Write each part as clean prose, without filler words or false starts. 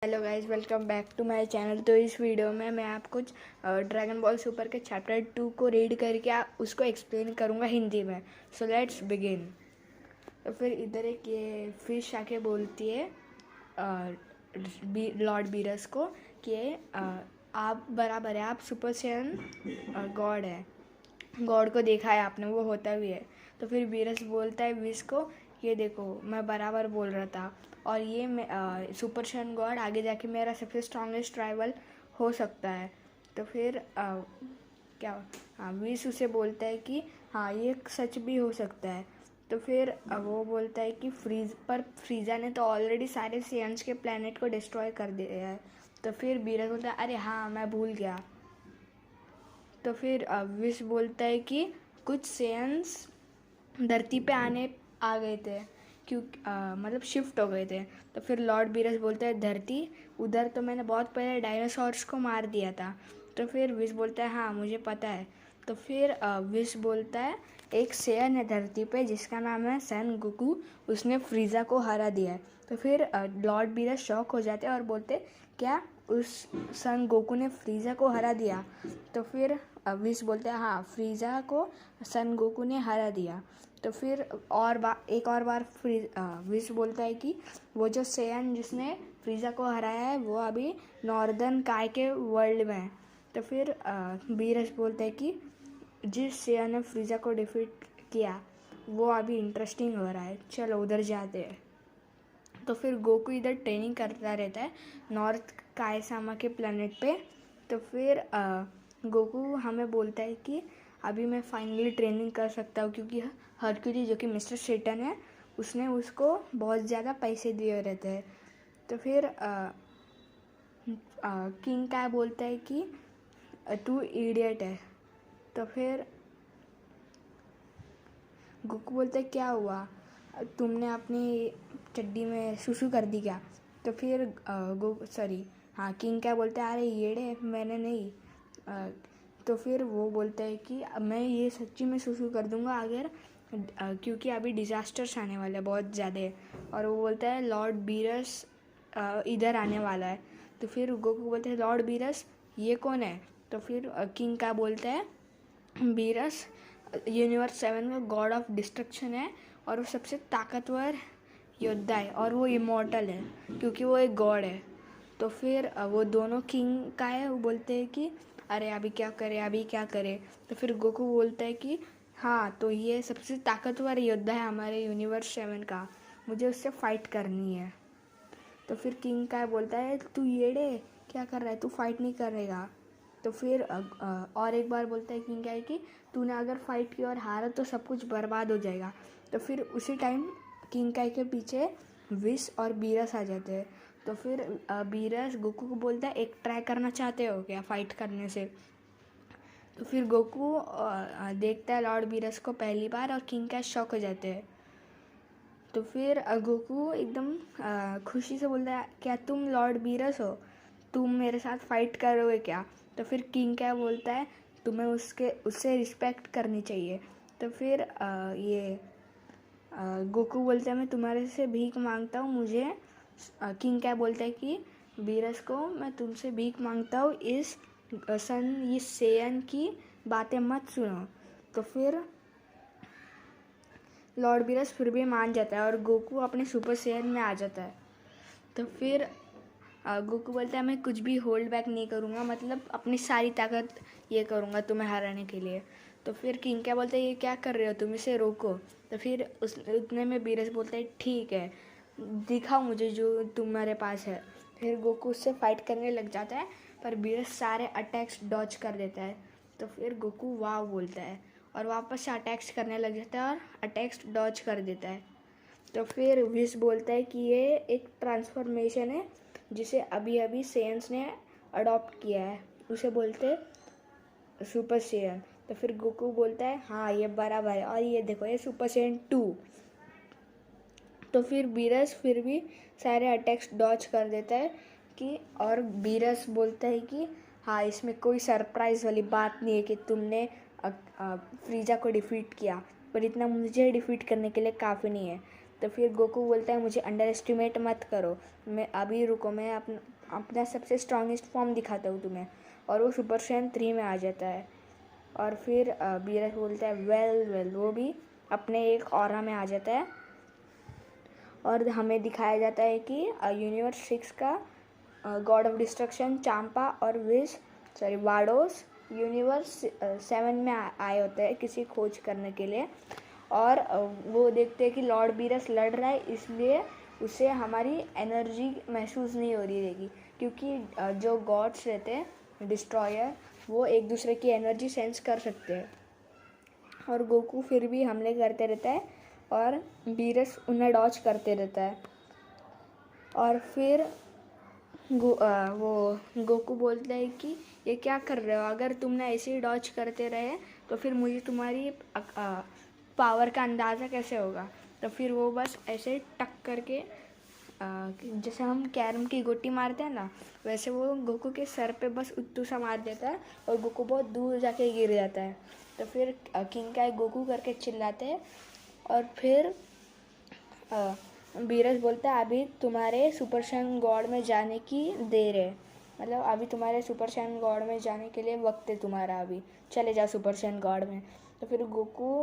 Hello guys, welcome back to my channel. तो इस video में मैं आपको ड्रैगन बॉल सुपर के चैप्टर 2 को रीड करके उसको एक्सप्लेन करूँगा हिंदी में। So let's begin. तो फिर इधर एक ये फिश आके बोलती है लॉर्ड बीरस को कि आप बराबर है, आप सुपर सैयन गॉड है, गॉड को देखा है आपने, वो होता भी है। तो फिर बीरस बोलता है विश को, ये देखो मैं बराबर बोल रहा था, और ये सुपर सैयन गॉड आगे जाके मेरा सबसे स्ट्रॉन्गेस्ट राइवल हो सकता है। तो फिर क्या विश उसे बोलता है कि हाँ ये सच भी हो सकता है। तो फिर वो बोलता है कि फ्रीज़ा ने तो ऑलरेडी सारे सैयन्स के प्लेनेट को डिस्ट्रॉय कर दिया है। तो फिर बीरस बोलता है अरे हाँ मैं भूल गया। तो फिर विश बोलता है कि कुछ सेयंस धरती पे आ गए थे, क्योंकि मतलब शिफ्ट हो गए थे। तो फिर लॉर्ड बीरस बोलता है धरती, उधर तो मैंने बहुत पहले डायनासोर्स को मार दिया था। तो फिर विश बोलता है हाँ मुझे पता है। तो फिर विश बोलता है एक सेयन है धरती पे जिसका नाम है सन गोकू, उसने फ्रीज़ा को हरा दिया है। तो फिर लॉर्ड बीरस शॉक हो जाते हैं और बोलते क्या उस सन गोकू ने फ्रीज़ा को हरा दिया। तो फिर विश बोलते हैं हाँ फ्रीज़ा को सन गोकू ने हरा दिया। तो फिर एक और बार विश बोलता है कि वो जो सेयन जिसने फ्रीज़ा को हराया है वो अभी नॉर्दर्न काय के वर्ल्ड में है। तो फिर बीरस बोलते हैं कि जिस सेयन ने फ्रीज़ा को डिफीट किया वो अभी इंटरेस्टिंग हो रहा है, चलो उधर जाते हैं। तो फिर गोकू इधर ट्रेनिंग करता रहता है नॉर्थ कायसामा के प्लेनेट पे। तो फिर गोकू हमें बोलता है कि अभी मैं फाइनली ट्रेनिंग कर सकता हूँ, क्योंकि हरक्यूली जो कि मिस्टर सेटन है उसने उसको बहुत ज़्यादा पैसे दिए रहते हैं। तो फिर किंग काय बोलता है कि तू इडियट है। तो फिर गोकू बोलता है क्या हुआ, तुमने अपनी चड्डी में सुसु कर दी क्या। तो फिर किंग क्या बोलता है अरे येड़े मैंने नहीं। तो फिर वो बोलता है कि मैं ये सच्ची में सुसु कर दूंगा अगर क्योंकि अभी डिज़ास्टर्स आने वाले हैं बहुत ज़्यादा। और वो बोलता है लॉर्ड बीरस इधर आने वाला है। तो फिर गोकू बोलते हैं लॉर्ड बीरस ये कौन है। तो फिर किंग क्या बोलता है बीरस यूनिवर्स 7 का गॉड ऑफ डिस्ट्रक्शन है, और वो सबसे ताकतवर योद्धा है, और वो इमॉर्टल है क्योंकि वो एक गॉड है। तो फिर वो दोनों किंग का है, वो बोलते हैं कि अरे अभी क्या करें अभी क्या करें। तो फिर गोकू बोलता है कि हाँ तो ये सबसे ताकतवर योद्धा है हमारे यूनिवर्स 7 का, मुझे उससे फाइट करनी है। तो फिर किंग का बोलता है तू येड़े क्या कर रहा है, तू फाइट नहीं करेगा। तो फिर और एक बार बोलता है किंग काय कि तूने अगर फाइट की और हारा तो सब कुछ बर्बाद हो जाएगा। तो फिर उसी टाइम किंग काय के पीछे विश और बीरस आ जाते हैं। तो फिर बीरस गोकू को बोलता है एक ट्राई करना चाहते हो क्या फाइट करने से। तो फिर गोकू देखता है लॉर्ड बीरस को पहली बार, और किंग काय शॉक हो जाते हैं। तो फिर गोकू एकदम खुशी से बोलता है क्या तुम लॉर्ड बीरस हो, तुम मेरे साथ फाइट करोगे क्या। तो फिर किंग क्या बोलता है तुम्हें उससे रिस्पेक्ट करनी चाहिए। तो फिर गोकू बोलता है मैं तुम्हारे से भीख मांगता हूँ, मुझे किंग क्या बोलता है कि बीरस को मैं तुमसे भीख मांगता हूँ इस सेयन की बातें मत सुनो। तो फिर लॉर्ड बीरस फिर भी मान जाता है और गोकू अपने सुपर सेयन में आ जाता है। तो फिर गोकू बोलता है मैं कुछ भी होल्ड बैक नहीं करूँगा, मतलब अपनी सारी ताकत ये करूँगा तुम्हें हराने के लिए। तो फिर किंग क्या बोलता है ये क्या कर रहे हो, तुम इसे रोको। तो फिर उतने में बीरस बोलता है ठीक है दिखाओ मुझे जो तुम्हारे पास है। फिर गोकू उससे फाइट करने लग जाता है, पर बीरस सारे अटैक्स डॉज कर देता है। तो फिर गोकू वाव बोलता है और वापस से अटैक्स करने लग जाता है और अटैक्स डॉज कर देता है। तो फिर विश बोलता है कि ये एक ट्रांसफॉर्मेशन है जिसे अभी अभी सेयन्स ने अडॉप्ट किया है, उसे बोलते हैं सुपर सेयन। तो फिर गोकू बोलता है हाँ ये बराबर है, और ये देखो ये सुपर सेयन 2। तो फिर बीरस फिर भी सारे अटैक्स डॉज कर देता है कि, और बीरस बोलता है कि हाँ इसमें कोई सरप्राइज़ वाली बात नहीं है कि तुमने फ्रीजा को डिफीट किया, पर इतना मुझे डिफीट करने के लिए काफ़ी नहीं है। तो फिर गोकू बोलता है मुझे अंडर एस्टिमेट मत करो, मैं अभी रुको, मैं अपना सबसे स्ट्रॉन्गेस्ट फॉर्म दिखाता हूँ तुम्हें। और वो सुपर सैयन 3 में आ जाता है। और फिर बीरस बोलता है वेल वो भी अपने एक ऑरा में आ जाता है। और हमें दिखाया जाता है कि यूनिवर्स 6 का गॉड ऑफ डिस्ट्रक्शन चांपा और वाडोस यूनिवर्स 7 में आए होते हैं किसी खोज करने के लिए। और वो देखते हैं कि लॉर्ड बीरस लड़ रहा है, इसलिए उसे हमारी एनर्जी महसूस नहीं हो रही रहेगी, क्योंकि जो गॉड्स रहते हैं डिस्ट्रॉयर, वो एक दूसरे की एनर्जी सेंस कर सकते हैं। और गोकू फिर भी हमले करते रहता है और बीरस उन्हें डॉज करते रहता है। और फिर वो गोकू बोलता है कि ये क्या कर रहे हो, अगर तुमने ऐसे ही डॉज करते रहे तो फिर मुझे तुम्हारी पावर का अंदाज़ा कैसे होगा। तो फिर वो बस ऐसे टक करके जैसे हम कैरम की गोटी मारते हैं ना, वैसे वो गोकू के सर पे बस उत्तू सा मार देता है और गोकू बहुत दूर जाके गिर जाता है। तो फिर किंग काय गोकू करके चिल्लाते हैं। और फिर बीरस बोलता है अभी तुम्हारे सुपर सैयन गॉड में जाने की देर है, मतलब अभी तुम्हारे सुपर सैयन गॉड में जाने के लिए वक्त है तुम्हारा, अभी चले जाओ सुपर सैयन गॉड में। तो फिर गोकू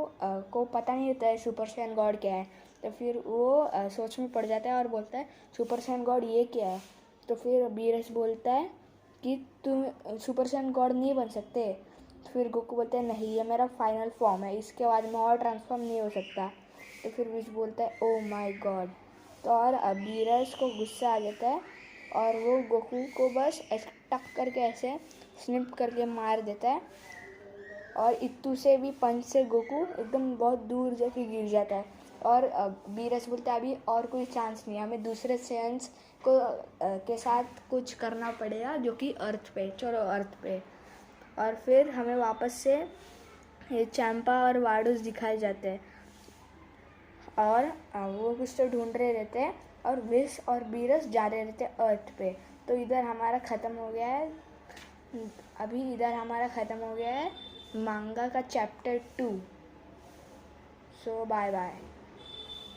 को पता नहीं होता है सुपर सैयन गॉड क्या है। तो फिर वो सोच में पड़ जाता है और बोलता है सुपर सैयन गॉड ये क्या है। तो फिर बीरस बोलता है कि तुम सुपर सैयन गॉड नहीं बन सकते। तो फिर गोकू बोलता है नहीं, ये मेरा फाइनल फॉर्म है, इसके बाद मैं और ट्रांसफॉर्म नहीं हो सकता। तो फिर विश बोलता है ओ माय गॉड। तो और बीरस को गुस्सा आ जाता है और वो गोकू को बस ऐसे टक करके ऐसे स्निप करके मार देता है। और इत्तू से भी पंच से गोकू एकदम बहुत दूर जाके गिर जाता है। और बीरस बोलता है अभी और कोई चांस नहीं है, हमें दूसरे सेंस को के साथ कुछ करना पड़ेगा, जो कि अर्थ पे, चलो अर्थ पे। और फिर हमें वापस से ये चांपा और वाडोस दिखाए जाते हैं और वो कुछ तो ढूंढ रहे रहते हैं और विश और बीरस जा रहे रहते हैं अर्थ पे। तो इधर हमारा ख़त्म हो गया है, अभी इधर हमारा ख़त्म हो गया है मांगा का चैप्टर 2। सो बाय बाय।